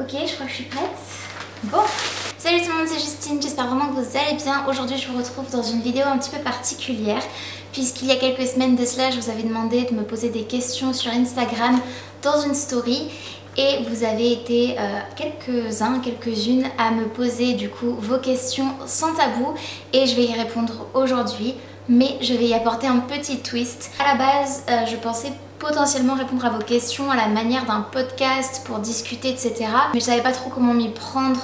Ok, je crois que je suis prête. Bon, salut tout le monde, c'est Justine, j'espère vraiment que vous allez bien. Aujourd'hui je vous retrouve dans une vidéo un petit peu particulière puisqu'il y a quelques semaines de cela je vous avais demandé de me poser des questions sur Instagram dans une story et vous avez été quelques-unes à me poser du coup vos questions sans tabou et je vais y répondre aujourd'hui, mais je vais y apporter un petit twist. À la base je pensais potentiellement répondre à vos questions à la manière d'un podcast pour discuter, etc. Mais je savais pas trop comment m'y prendre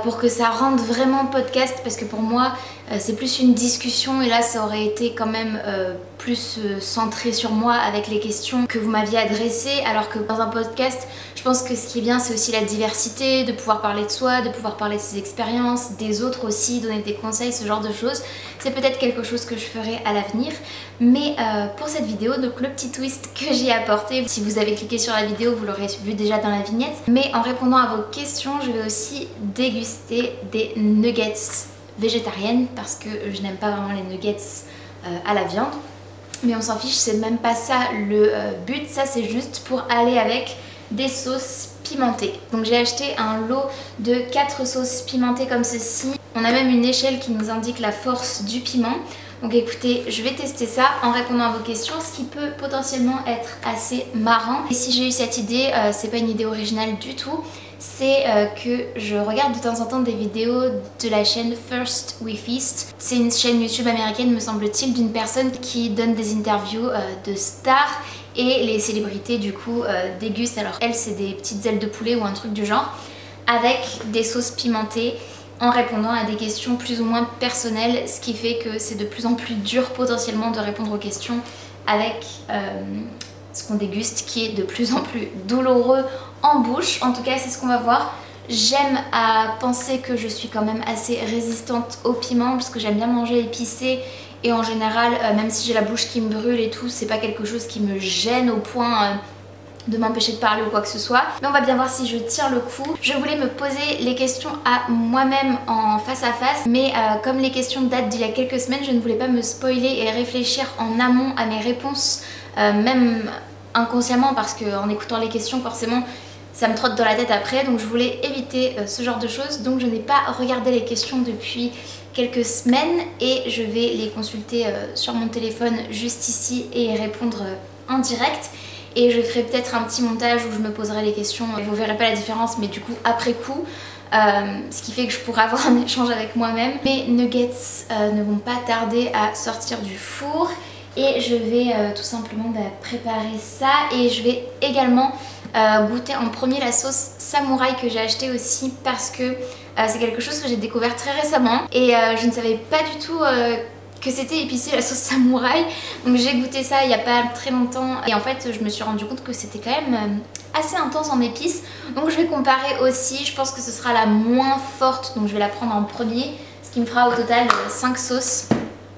pour que ça rende vraiment podcast, parce que pour moi c'est plus une discussion et là ça aurait été quand même plus centré sur moi avec les questions que vous m'aviez adressées, alors que dans un podcast je pense que ce qui est bien c'est aussi la diversité, de pouvoir parler de soi, de pouvoir parler de ses expériences, des autres aussi, donner des conseils, ce genre de choses. C'est peut-être quelque chose que je ferai à l'avenir, mais pour cette vidéo, donc le petit twist que j'ai apporté, si vous avez cliqué sur la vidéo vous l'aurez vu déjà dans la vignette, mais en répondant à vos questions je vais aussi déguster des nuggets végétariennes parce que je n'aime pas vraiment les nuggets à la viande, mais on s'en fiche, c'est même pas ça le but, ça c'est juste pour aller avec des sauces pimentées. Donc j'ai acheté un lot de 4 sauces pimentées comme ceci. On a même une échelle qui nous indique la force du piment. Donc écoutez, je vais tester ça en répondant à vos questions, ce qui peut potentiellement être assez marrant. Et si j'ai eu cette idée, c'est pas une idée originale du tout, c'est que je regarde de temps en temps des vidéos de la chaîne First We Feast. C'est une chaîne YouTube américaine, me semble-t-il, d'une personne qui donne des interviews de stars et les célébrités du coup dégustent. Alors elle, c'est des petites ailes de poulet ou un truc du genre avec des sauces pimentées en répondant à des questions plus ou moins personnelles, ce qui fait que c'est de plus en plus dur potentiellement de répondre aux questions avec ce qu'on déguste, qui est de plus en plus douloureux en bouche. En tout cas c'est ce qu'on va voir. J'aime à penser que je suis quand même assez résistante au piment parce que j'aime bien manger épicé et en général même si j'ai la bouche qui me brûle et tout, c'est pas quelque chose qui me gêne au point de m'empêcher de parler ou quoi que ce soit. Mais on va bien voir si je tire le coup. Je voulais me poser les questions à moi-même en face à face, mais comme les questions datent d'il y a quelques semaines, je ne voulais pas me spoiler et réfléchir en amont à mes réponses, même inconsciemment, parce qu'en écoutant les questions forcément ça me trotte dans la tête après, donc je voulais éviter ce genre de choses. Donc je n'ai pas regardé les questions depuis quelques semaines et je vais les consulter sur mon téléphone juste ici et y répondre en direct. Et je ferai peut-être un petit montage où je me poserai les questions, vous verrez pas la différence, mais du coup après coup, ce qui fait que je pourrai avoir un échange avec moi-même. Mes nuggets ne vont pas tarder à sortir du four et je vais tout simplement préparer ça, et je vais également goûter en premier la sauce samouraï que j'ai acheté aussi parce que c'est quelque chose que j'ai découvert très récemment et je ne savais pas du tout que c'était épicé la sauce samouraï. Donc j'ai goûté ça il n'y a pas très longtemps et en fait je me suis rendu compte que c'était quand même assez intense en épices. Donc je vais comparer aussi, je pense que ce sera la moins forte, donc je vais la prendre en premier, ce qui me fera au total 5 sauces.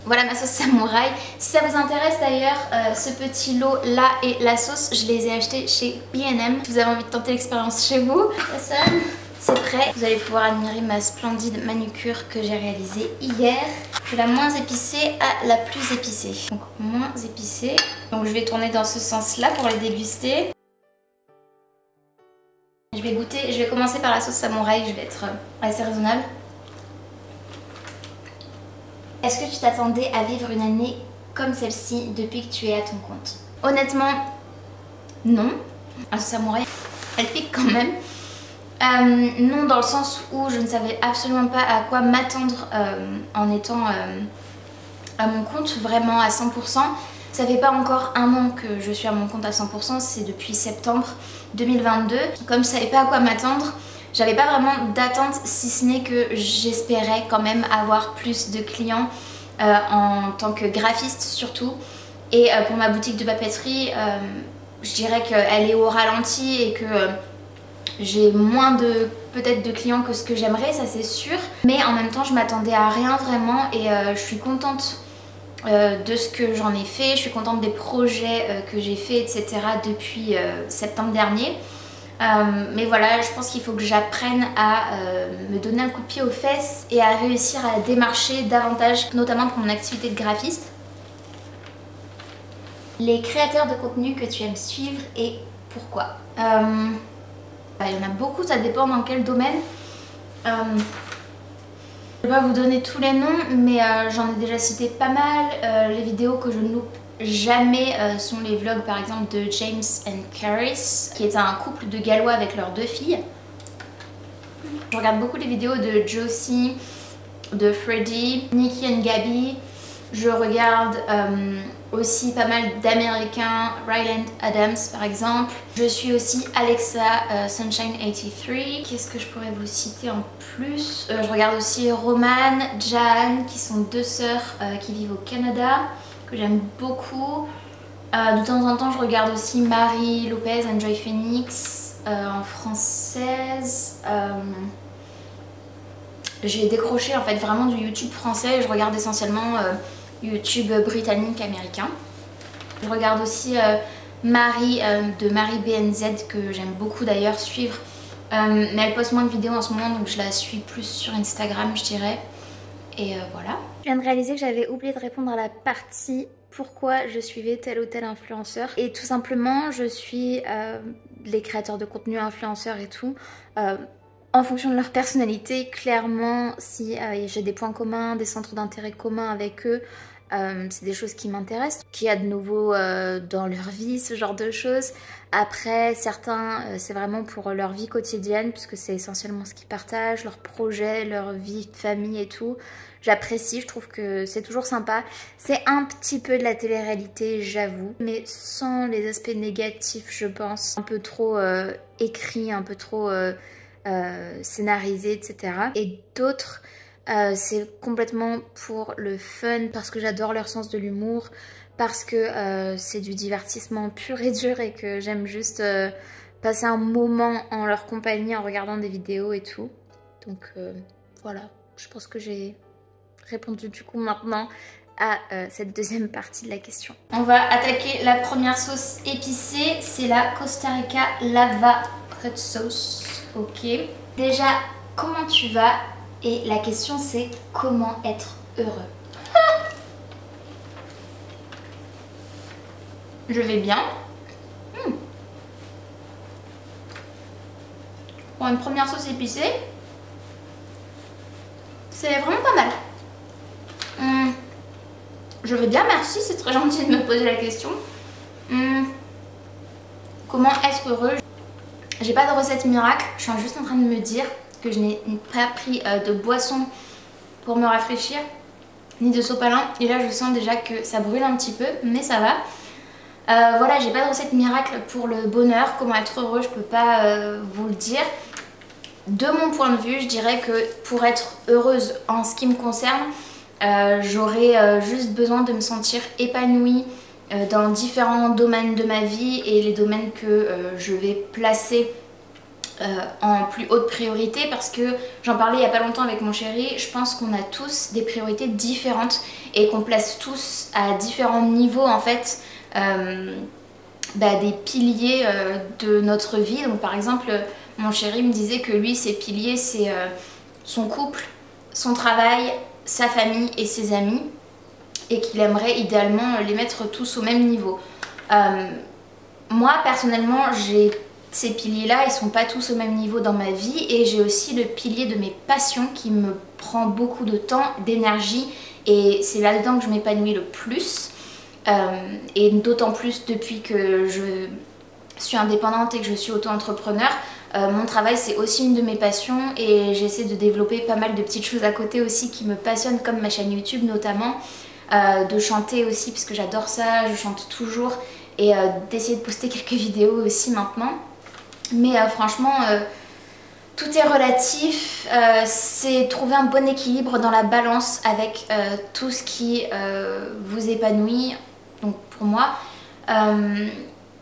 Voilà ma sauce samouraï. Si ça vous intéresse d'ailleurs, ce petit lot là et la sauce, je les ai achetés chez B&M. Si vous avez envie de tenter l'expérience chez vous, ça sonne. C'est prêt, vous allez pouvoir admirer ma splendide manucure que j'ai réalisée hier. De la moins épicée à la plus épicée. Donc moins épicée. Donc je vais tourner dans ce sens-là pour les déguster. Je vais goûter, je vais commencer par la sauce samouraï, je vais être assez raisonnable. Est-ce que tu t'attendais à vivre une année comme celle-ci depuis que tu es à ton compte? Honnêtement, non. La sauce samouraï, elle pique quand même. Non, dans le sens où je ne savais absolument pas à quoi m'attendre en étant à mon compte vraiment à 100%. Ça fait pas encore un an que je suis à mon compte à 100%, c'est depuis septembre 2022. Comme je savais pas à quoi m'attendre, j'avais pas vraiment d'attente, si ce n'est que j'espérais quand même avoir plus de clients en tant que graphiste surtout. Et pour ma boutique de papeterie, je dirais qu'elle est au ralenti et que j'ai moins peut-être de clients que ce que j'aimerais, ça c'est sûr. Mais en même temps je m'attendais à rien vraiment et je suis contente de ce que j'en ai fait. Je suis contente des projets que j'ai fait, etc. depuis septembre dernier. Mais voilà, je pense qu'il faut que j'apprenne à me donner un coup de pied aux fesses et à réussir à démarcher davantage, notamment pour mon activité de graphiste. Les créateurs de contenu que tu aimes suivre et pourquoi? Il y en a beaucoup, ça dépend dans quel domaine. Je ne vais pas vous donner tous les noms, mais j'en ai déjà cité pas mal. Les vidéos que je ne loupe jamais sont les vlogs par exemple de James and Caris, qui est un couple de Gallois avec leurs 2 filles. Je regarde beaucoup les vidéos de Josie, de Freddie, Nikki and Gabby. Je regarde aussi pas mal d'Américains, Ryland Adams par exemple. Je suis aussi Alexa Sunshine 83. Qu'est-ce que je pourrais vous citer en plus? Je regarde aussi Roman, Jan, qui sont 2 sœurs qui vivent au Canada, que j'aime beaucoup. De temps en temps je regarde aussi Marie Lopez, Enjoy Phoenix en française. J'ai décroché en fait vraiment du YouTube français. Je regarde essentiellement YouTube britannique américain. Je regarde aussi Marie de Marie BNZ, que j'aime beaucoup d'ailleurs suivre, mais elle poste moins de vidéos en ce moment, donc je la suis plus sur Instagram je dirais. Et voilà. Je viens de réaliser que j'avais oublié de répondre à la partie pourquoi je suivais tel ou tel influenceur, et tout simplement je suis les créateurs de contenu, influenceurs et tout en fonction de leur personnalité. Clairement, si j'ai des points communs, des centres d'intérêt communs avec eux, c'est des choses qui m'intéressent. Qu'il y a de nouveau dans leur vie, ce genre de choses. Après, certains, c'est vraiment pour leur vie quotidienne, puisque c'est essentiellement ce qu'ils partagent, leurs projets, leur vie de famille et tout. J'apprécie, je trouve que c'est toujours sympa. C'est un petit peu de la télé-réalité, j'avoue, mais sans les aspects négatifs, je pense. Un peu trop écrit, un peu trop scénarisé, etc. Et d'autres, c'est complètement pour le fun, parce que j'adore leur sens de l'humour, parce que c'est du divertissement pur et dur et que j'aime juste passer un moment en leur compagnie en regardant des vidéos et tout. Donc voilà, je pense que j'ai répondu du coup maintenant à cette deuxième partie de la question. On va attaquer la première sauce épicée, c'est la Costa Rica Lava Hot Sauce. Ok. Déjà, comment tu vas? Et la question c'est comment être heureux. Je vais bien. Pour une première sauce épicée, c'est vraiment pas mal. Je vais bien, merci, c'est très gentil de me poser la question. Comment être heureux? J'ai pas de recette miracle, je suis juste en train de me dire que je n'ai pas pris de boisson pour me rafraîchir, ni de sopalin. Et là je sens déjà que ça brûle un petit peu, mais ça va. Voilà, j'ai pas de recette miracle pour le bonheur. Comment être heureux, je peux pas vous le dire. De mon point de vue, je dirais que pour être heureuse en ce qui me concerne, j'aurais juste besoin de me sentir épanouie dans différents domaines de ma vie, et les domaines que je vais placer en plus haute priorité, parce que j'en parlais il n'y a pas longtemps avec mon chéri. Je pense qu'on a tous des priorités différentes et qu'on place tous à différents niveaux en fait des piliers de notre vie. Donc par exemple, mon chéri me disait que lui, ses piliers c'est son couple, son travail, sa famille et ses amis, et qu'il aimerait idéalement les mettre tous au même niveau. Moi personnellement, j'ai ces piliers-là, ils sont pas tous au même niveau dans ma vie, et j'ai aussi le pilier de mes passions qui me prend beaucoup de temps, d'énergie, et c'est là-dedans que je m'épanouis le plus. Et d'autant plus depuis que je suis indépendante et que je suis auto-entrepreneur. Mon travail c'est aussi une de mes passions, et j'essaie de développer pas mal de petites choses à côté aussi qui me passionnent, comme ma chaîne YouTube notamment, de chanter aussi parce que j'adore ça, je chante toujours, et d'essayer de poster quelques vidéos aussi maintenant. Mais franchement, tout est relatif, c'est trouver un bon équilibre dans la balance avec tout ce qui vous épanouit. Donc pour moi,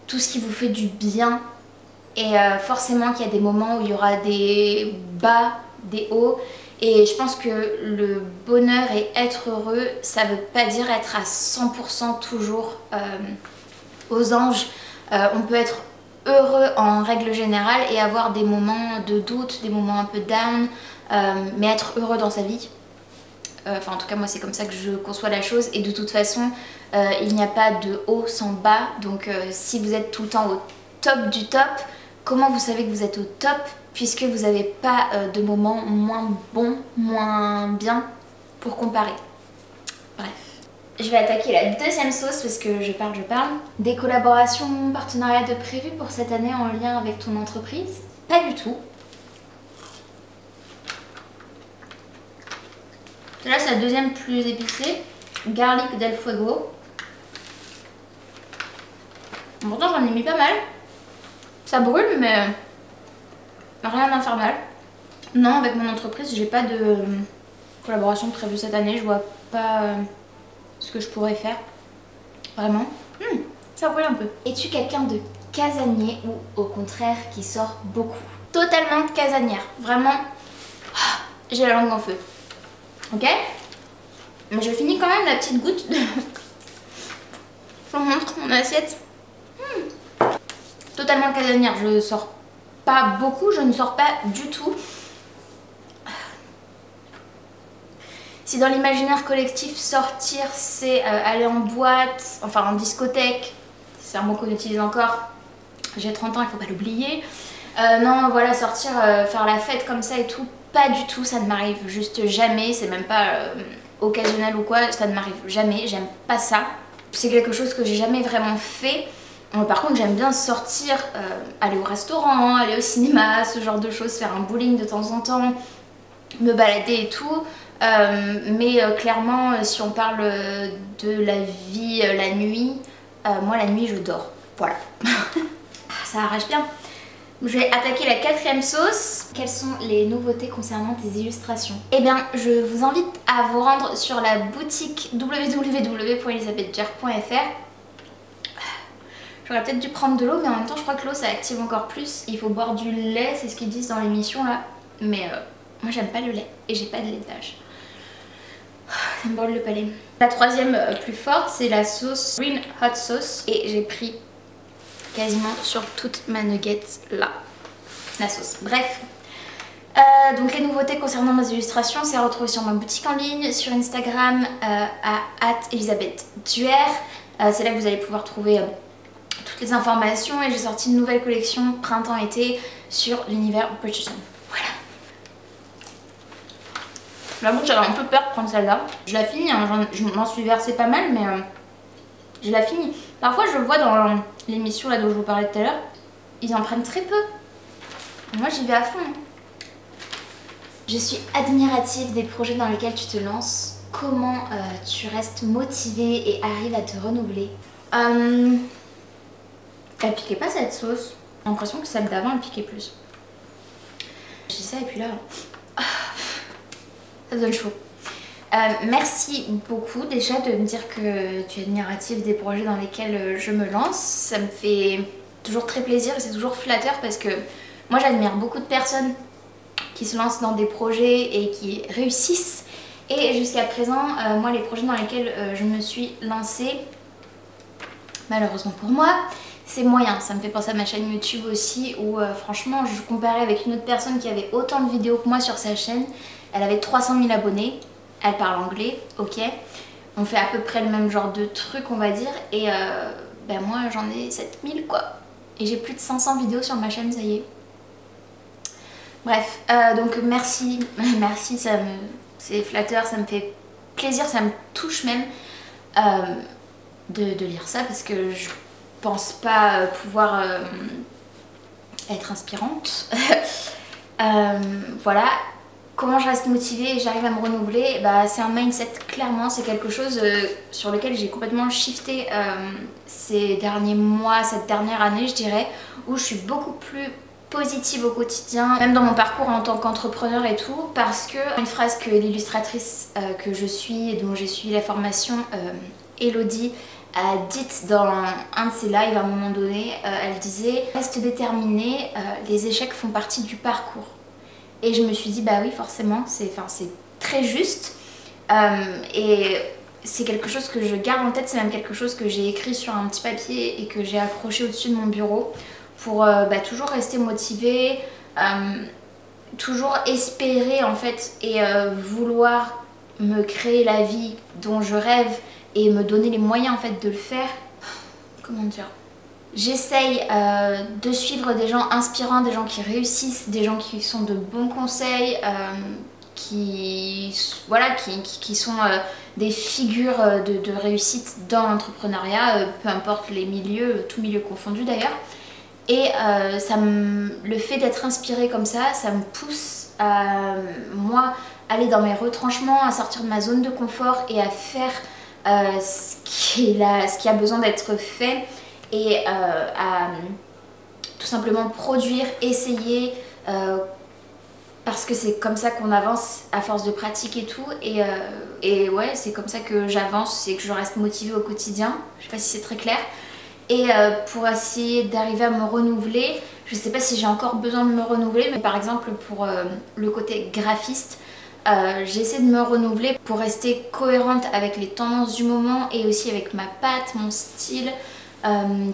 tout ce qui vous fait du bien, et forcément qu'il y a des moments où il y aura des bas, des hauts, et je pense que le bonheur et être heureux, ça veut pas dire être à 100% toujours aux anges. On peut être heureux en règle générale et avoir des moments de doute, des moments un peu down, mais être heureux dans sa vie. Enfin en tout cas moi c'est comme ça que je conçois la chose, et de toute façon il n'y a pas de haut sans bas, donc si vous êtes tout le temps au top du top, comment vous savez que vous êtes au top puisque vous n'avez pas de moments moins bons, moins bien pour comparer. Bref. Je vais attaquer la deuxième sauce parce que je parle. Des collaborations, partenariats de prévus pour cette année en lien avec ton entreprise? Pas du tout. Là c'est la deuxième plus épicée. Garlic del Fuego. Pourtant j'en ai mis pas mal. Ça brûle mais rien d'infernal. Non, avec mon entreprise j'ai pas de collaboration prévue cette année. Je vois pas ce que je pourrais faire. Vraiment. Ça brûle un peu. Es-tu quelqu'un de casanier ou au contraire qui sort beaucoup? Totalement casanière. Vraiment, j'ai la langue en feu. Ok? Mais je finis quand même la petite goutte. Je vous montre mon assiette. Totalement casanière. Je sors pas beaucoup, je ne sors pas du tout. Si dans l'imaginaire collectif, sortir, c'est aller en boîte, enfin en discothèque, c'est un mot qu'on utilise encore, j'ai 30 ans, il faut pas l'oublier. Non, voilà, sortir, faire la fête comme ça et tout, pas du tout, ça ne m'arrive juste jamais, c'est même pas occasionnel ou quoi, ça ne m'arrive jamais, j'aime pas ça. C'est quelque chose que j'ai jamais vraiment fait. Par contre, j'aime bien sortir, aller au restaurant, aller au cinéma, ce genre de choses, faire un bowling de temps en temps, me balader et tout. Mais clairement si on parle de la vie la nuit, moi la nuit je dors, voilà. Ça arrache bien. Je vais attaquer la quatrième sauce. Quelles sont les nouveautés concernant tes illustrations? Eh bien je vous invite à vous rendre sur la boutique www.elisabethjer.fr. J'aurais peut-être dû prendre de l'eau mais en même temps je crois que l'eau ça active encore plus. Il faut boire du lait, c'est ce qu'ils disent dans l'émission là. Mais moi j'aime pas le lait et j'ai pas de laitage. Ça me brûle le palais. La troisième plus forte c'est la sauce Green Hot Sauce et j'ai pris quasiment sur toute ma nugget là la sauce. Bref, donc les nouveautés concernant mes illustrations c'est retrouvé sur ma boutique en ligne, sur Instagram à @elisabethjer. C'est là que vous allez pouvoir trouver toutes les informations et j'ai sorti une nouvelle collection printemps-été sur l'univers Bridgerton. Voilà. J'avoue que j'avais un peu peur de prendre celle-là. Je la finis, hein, je m'en suis versé pas mal, mais je la finis. Parfois, je vois dans l'émission là dont je vous parlais tout à l'heure, ils en prennent très peu. Moi, j'y vais à fond. Je suis admirative des projets dans lesquels tu te lances. Comment tu restes motivée et arrives à te renouveler? Elle piquait pas cette sauce. J'ai l'impression que celle d'avant, elle piquait plus. Je dis ça et puis là... Ça donne chaud. Merci beaucoup déjà de me dire que tu es admirative des projets dans lesquels je me lance. Ça me fait toujours très plaisir et c'est toujours flatteur parce que moi j'admire beaucoup de personnes qui se lancent dans des projets et qui réussissent. Et jusqu'à présent, moi les projets dans lesquels je me suis lancée, malheureusement pour moi, c'est moyen. Ça me fait penser à ma chaîne YouTube aussi où franchement je comparais avec une autre personne qui avait autant de vidéos que moi sur sa chaîne. Elle avait 300 000 abonnés, elle parle anglais, ok. On fait à peu près le même genre de truc on va dire et ben moi j'en ai 7000 quoi. Et j'ai plus de 500 vidéos sur ma chaîne, ça y est. Bref, donc merci, merci, c'est flatteur, ça me fait plaisir, ça me touche même de lire ça parce que je pense pas pouvoir être inspirante. Voilà. Comment je reste motivée et j'arrive à me renouveler? Bah, c'est un mindset, clairement, c'est quelque chose sur lequel j'ai complètement shifté ces derniers mois, cette dernière année je dirais, où je suis beaucoup plus positive au quotidien, même dans mon parcours en tant qu'entrepreneur et tout, parce que une phrase que l'illustratrice que je suis et dont j'ai suivi la formation, Elodie, a dite dans un de ses lives à un moment donné, elle disait « Reste déterminée, les échecs font partie du parcours ». Et je me suis dit bah oui forcément, c'est très juste et c'est quelque chose que je garde en tête, c'est même quelque chose que j'ai écrit sur un petit papier et que j'ai accroché au-dessus de mon bureau pour toujours rester motivée, toujours espérer en fait et vouloir me créer la vie dont je rêve et me donner les moyens en fait de le faire. Comment dire? J'essaye de suivre des gens inspirants, des gens qui réussissent, des gens qui sont de bons conseils, voilà, qui sont des figures de réussite dans l'entrepreneuriat, peu importe les milieux, tous milieux confondus d'ailleurs. Et le fait d'être inspirée comme ça me pousse à moi aller dans mes retranchements, à sortir de ma zone de confort et à faire ce qui a besoin d'être fait et à tout simplement produire, essayer, parce que c'est comme ça qu'on avance à force de pratique et tout. Et ouais, c'est comme ça que j'avance, c'est que je reste motivée au quotidien. Je sais pas si c'est très clair. Et pour essayer d'arriver à me renouveler, je sais pas si j'ai encore besoin de me renouveler, mais par exemple pour le côté graphiste, j'essaie de me renouveler pour rester cohérente avec les tendances du moment et aussi avec ma patte, mon style,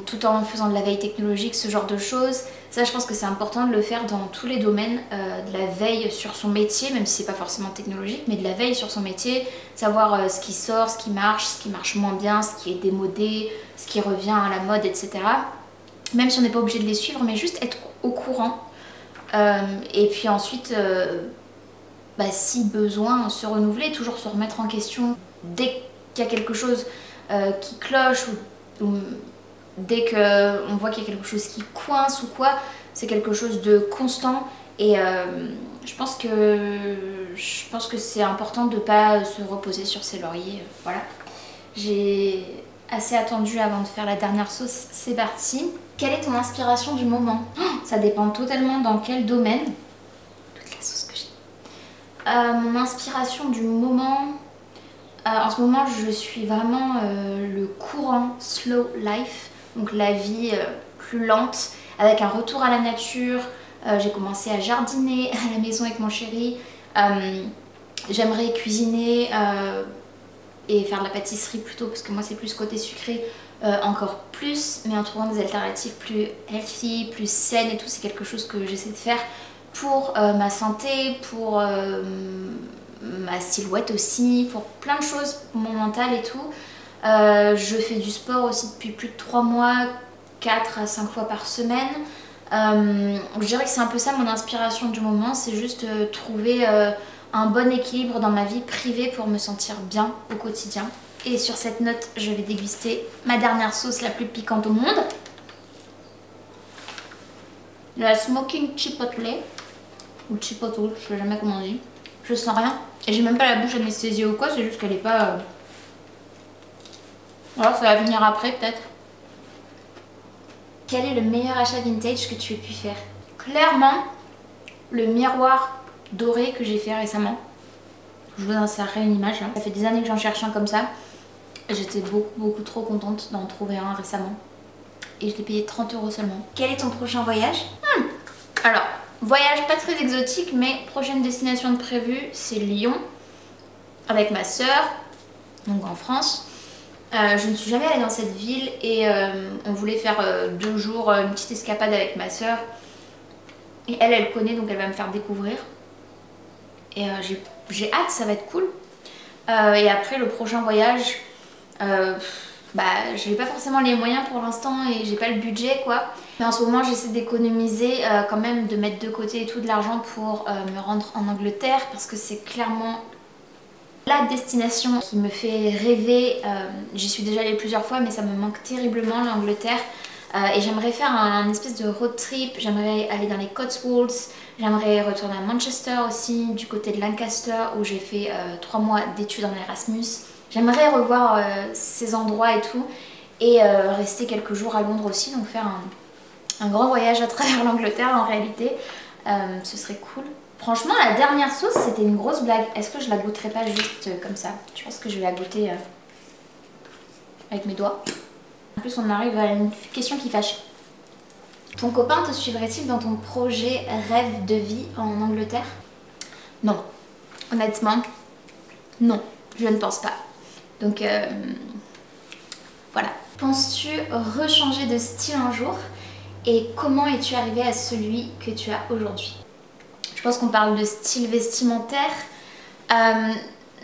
tout en faisant de la veille technologique, ce genre de choses. Ça, je pense que c'est important de le faire dans tous les domaines, de la veille sur son métier, même si c'est pas forcément technologique, mais de la veille sur son métier, savoir ce qui sort, ce qui marche moins bien, ce qui est démodé, ce qui revient à la mode, etc. Même si on n'est pas obligé de les suivre, mais juste être au courant. Et puis ensuite, si besoin, se renouveler, toujours se remettre en question dès qu'il y a quelque chose qui cloche ou dès qu'on voit qu'il y a quelque chose qui coince ou quoi, c'est quelque chose de constant. Et je pense que c'est important de ne pas se reposer sur ses lauriers. Voilà. J'ai assez attendu avant de faire la dernière sauce, c'est parti. Quelle est ton inspiration du moment? Ça dépend totalement dans quel domaine. Toute la sauce que j'ai. Mon inspiration du moment... en ce moment, je suis vraiment le courant slow life. Donc la vie plus lente, avec un retour à la nature. J'ai commencé à jardiner à la maison avec mon chéri. J'aimerais cuisiner et faire de la pâtisserie plutôt, parce que moi c'est plus côté sucré, encore plus, mais en trouvant des alternatives plus healthy, plus saines et tout. C'est quelque chose que j'essaie de faire pour ma santé, pour ma silhouette aussi, pour plein de choses, pour mon mental et tout. Je fais du sport aussi depuis plus de 3 mois, 4 à 5 fois par semaine. Je dirais que c'est un peu ça mon inspiration du moment, c'est juste trouver un bon équilibre dans ma vie privée pour me sentir bien au quotidien. Et sur cette note, je vais déguster ma dernière sauce la plus piquante au monde. La smoking chipotle, ou chipotle, je sais jamais comment on dit. Je sens rien, et j'ai même pas la bouche anesthésiée ou quoi, c'est juste qu'elle est pas... Voilà, ça va venir après peut-être. Quel est le meilleur achat vintage que tu aies pu faire? Clairement, le miroir doré que j'ai fait récemment. Je vous insérerai une image là. Ça fait des années que j'en cherche un comme ça. J'étais beaucoup trop contente d'en trouver un récemment. Et je l'ai payé 30 € seulement. Quel est ton prochain voyage? Alors, voyage pas très exotique, mais prochaine destination de prévue, c'est Lyon. Avec ma soeur, donc en France. Je ne suis jamais allée dans cette ville et on voulait faire 2 jours, une petite escapade avec ma soeur. Et elle connaît, donc elle va me faire découvrir. Et j'ai hâte, ça va être cool. Et après le prochain voyage, je n'ai pas forcément les moyens pour l'instant et j'ai pas le budget quoi. Mais en ce moment j'essaie d'économiser quand même, de mettre de côté et tout de l'argent pour me rendre en Angleterre, parce que c'est clairement la destination qui me fait rêver. J'y suis déjà allée plusieurs fois mais ça me manque terriblement, l'Angleterre. Et j'aimerais faire un espèce de road trip, j'aimerais aller dans les Cotswolds, j'aimerais retourner à Manchester aussi, du côté de Lancaster où j'ai fait 3 mois d'études en Erasmus. J'aimerais revoir ces endroits et tout, et rester quelques jours à Londres aussi, donc faire un grand voyage à travers l'Angleterre en réalité. Ce serait cool. Franchement, la dernière sauce, c'était une grosse blague. Est-ce que je la goûterai pas juste comme ça? Je pense que je vais la goûter avec mes doigts. En plus, on arrive à une question qui fâche. Ton copain te suivrait-il dans ton projet rêve de vie en Angleterre? Non. Honnêtement, non. Je ne pense pas. Donc, voilà. Penses-tu rechanger de style un jour? Et comment es-tu arrivée à celui que tu as aujourd'hui? Je pense qu'on parle de style vestimentaire.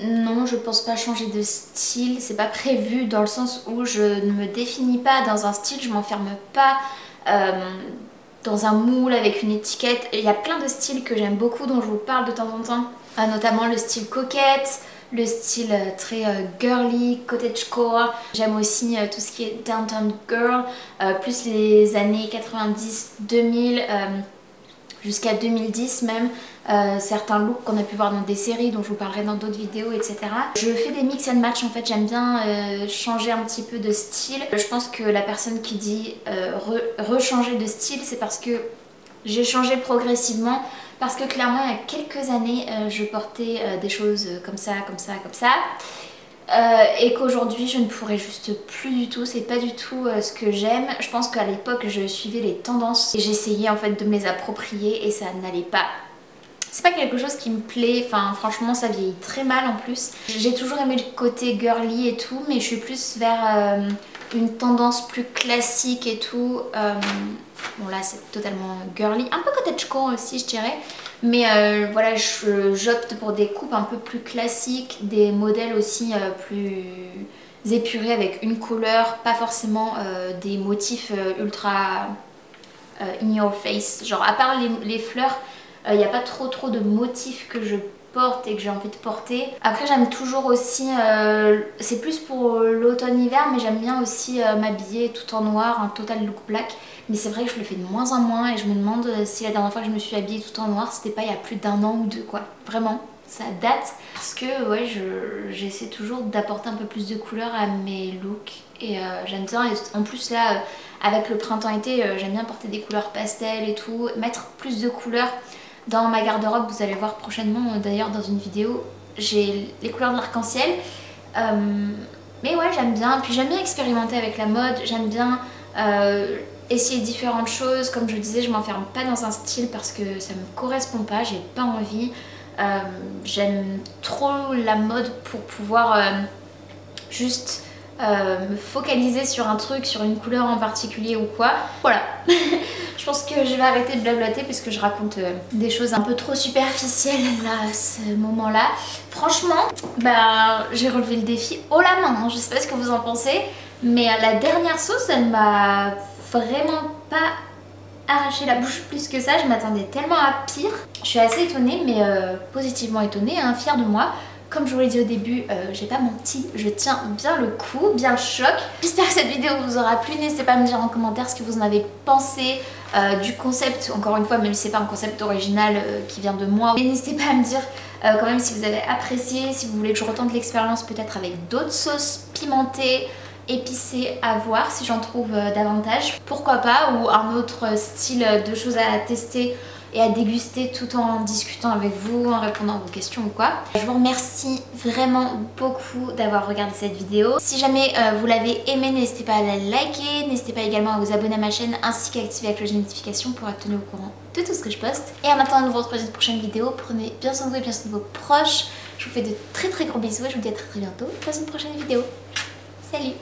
Non, je pense pas changer de style, c'est pas prévu dans le sens où je ne me définis pas dans un style, je m'enferme pas dans un moule avec une étiquette. Il y a plein de styles que j'aime beaucoup dont je vous parle de temps en temps, notamment le style coquette, le style très girly, cottagecore. J'aime aussi tout ce qui est downtown girl, plus les années 90-2000 jusqu'à 2010 même. Certains looks qu'on a pu voir dans des séries dont je vous parlerai dans d'autres vidéos, etc. Je fais des mix and match en fait, j'aime bien changer un petit peu de style. Je pense que la personne qui dit rechanger de style, c'est parce que j'ai changé progressivement, parce que clairement il y a quelques années je portais des choses comme ça, comme ça, comme ça. Et qu'aujourd'hui je ne pourrais juste plus du tout, c'est pas du tout ce que j'aime. Je pense qu'à l'époque je suivais les tendances et j'essayais en fait de me les approprier et ça n'allait pas. C'est pas quelque chose qui me plaît, enfin franchement ça vieillit très mal en plus. J'ai toujours aimé le côté girly et tout, mais je suis plus vers une tendance plus classique et tout. Bon là c'est totalement girly, un peu cottagecore aussi je dirais. Mais voilà, j'opte pour des coupes un peu plus classiques, des modèles aussi plus épurés avec une couleur, pas forcément des motifs ultra in your face. Genre à part les fleurs, il n'y a pas trop de motifs que je porte et que j'ai envie de porter. Après j'aime toujours aussi, c'est plus pour l'automne-hiver, mais j'aime bien aussi m'habiller tout en noir, un total look black. Mais c'est vrai que je le fais de moins en moins et je me demande si la dernière fois que je me suis habillée tout en noir c'était pas il y a plus d'1 an ou 2 quoi. Vraiment, ça date. Parce que ouais, j'essaie toujours d'apporter un peu plus de couleurs à mes looks et j'aime bien. Et en plus là, avec le printemps-été, j'aime bien porter des couleurs pastel et tout, mettre plus de couleurs dans ma garde-robe. Vous allez voir prochainement d'ailleurs dans une vidéo, j'ai les couleurs de l'arc-en-ciel. Mais ouais, j'aime bien. Puis j'aime bien expérimenter avec la mode, j'aime bien essayer différentes choses. Comme je disais, je m'enferme pas dans un style parce que ça me correspond pas, j'ai pas envie. J'aime trop la mode pour pouvoir juste me focaliser sur un truc, sur une couleur en particulier ou quoi. Voilà. Je pense que je vais arrêter de blablater puisque je raconte des choses un peu trop superficielles là à ce moment là. Franchement, bah j'ai relevé le défi haut la main, hein. Je sais pas ce que vous en pensez, mais la dernière sauce elle m'a vraiment pas arraché la bouche plus que ça. Je m'attendais tellement à pire. Je suis assez étonnée, mais positivement étonnée, hein, fière de moi. Comme je vous l'ai dit au début, j'ai pas menti, je tiens bien le coup, bien le choc. J'espère que cette vidéo vous aura plu. N'hésitez pas à me dire en commentaire ce que vous en avez pensé du concept. Encore une fois, même si c'est pas un concept original qui vient de moi. Mais n'hésitez pas à me dire quand même si vous avez apprécié, si vous voulez que je retente l'expérience peut-être avec d'autres sauces pimentées, épicées à voir si j'en trouve davantage. Pourquoi pas, ou un autre style de choses à tester et à déguster tout en discutant avec vous, en répondant à vos questions ou quoi. Je vous remercie vraiment beaucoup d'avoir regardé cette vidéo. Si jamais vous l'avez aimé, n'hésitez pas à la liker, n'hésitez pas également à vous abonner à ma chaîne ainsi qu'à activer la cloche de notification pour être tenu au courant de tout ce que je poste. Et en attendant de vous retrouver dans une prochaine vidéo, prenez bien soin de vous et bien soin de vos proches. Je vous fais de très gros bisous et je vous dis à très bientôt dans une prochaine vidéo. Salut!